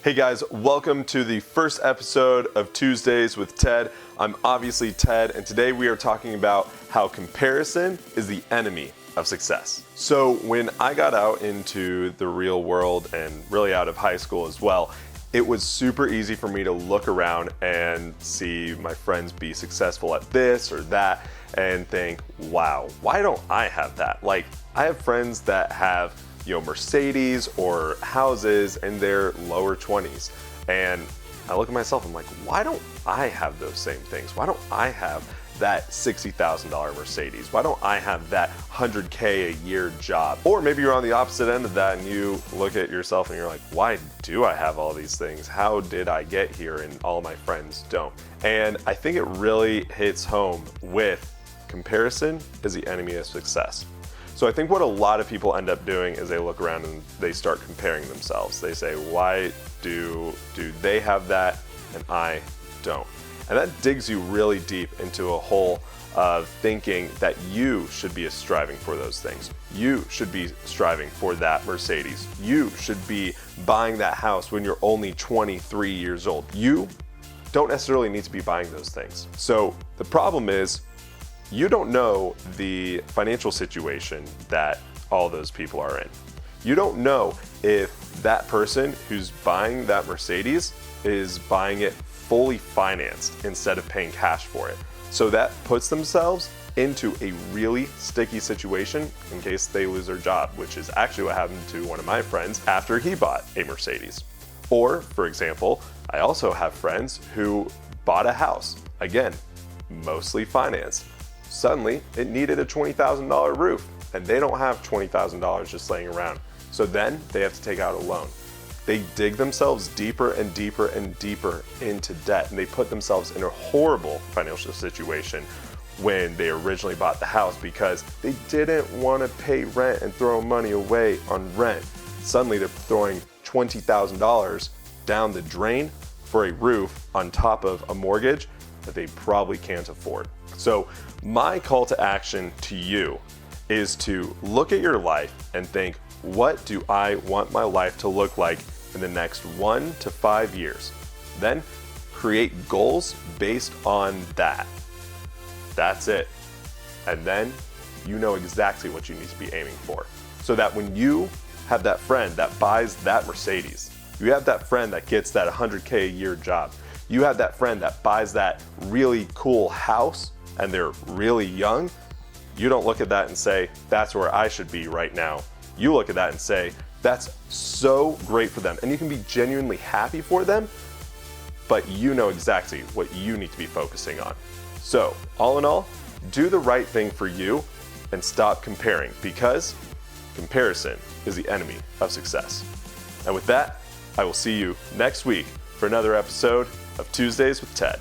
Hey guys, welcome to the first episode of Tuesdays with Ted. I'm obviously Ted, and today we are talking about how comparison is the enemy of success. So when I got out into the real world and really out of high school as well, it was super easy for me to look around and see my friends be successful at this or that and think, wow, why don't I have that? Like, I have friends that have Mercedes or houses in their lower 20s. And I look at myself, I'm like, why don't I have those same things? Why don't I have that $60,000 Mercedes? Why don't I have that $100K a year job? Or maybe you're on the opposite end of that and you look at yourself and you're like, why do I have all these things? How did I get here and all my friends don't? And I think it really hits home with comparison is the enemy of success. So I think what a lot of people end up doing is they look around and they start comparing themselves. They say, why do they have that and I don't? And that digs you really deep into a hole of thinking that you should be striving for those things. You should be striving for that Mercedes. You should be buying that house when you're only 23 years old. You don't necessarily need to be buying those things. So the problem is, you don't know the financial situation that all those people are in. You don't know if that person who's buying that Mercedes is buying it fully financed instead of paying cash for it. So that puts themselves into a really sticky situation in case they lose their job, which is actually what happened to one of my friends after he bought a Mercedes. Or, for example, I also have friends who bought a house, again, mostly financed. Suddenly, it needed a $20,000 roof, and they don't have $20,000 just laying around. So then they have to take out a loan. They dig themselves deeper and deeper and deeper into debt, and they put themselves in a horrible financial situation when they originally bought the house because they didn't want to pay rent and throw money away on rent. Suddenly, they're throwing $20,000 down the drain for a roof on top of a mortgage that they probably can't afford. So my call to action to you is to look at your life and think, what do I want my life to look like in the next 1 to 5 years? Then create goals based on that. That's it. And then you know exactly what you need to be aiming for. So that when you have that friend that buys that Mercedes, you have that friend that gets that $100K a year job, you have that friend that buys that really cool house and they're really young, you don't look at that and say, that's where I should be right now. You look at that and say, that's so great for them. And you can be genuinely happy for them, but you know exactly what you need to be focusing on. So, all in all, do the right thing for you and stop comparing, because comparison is the enemy of success. And with that, I will see you next week for another episode of Tuesdays with Ted.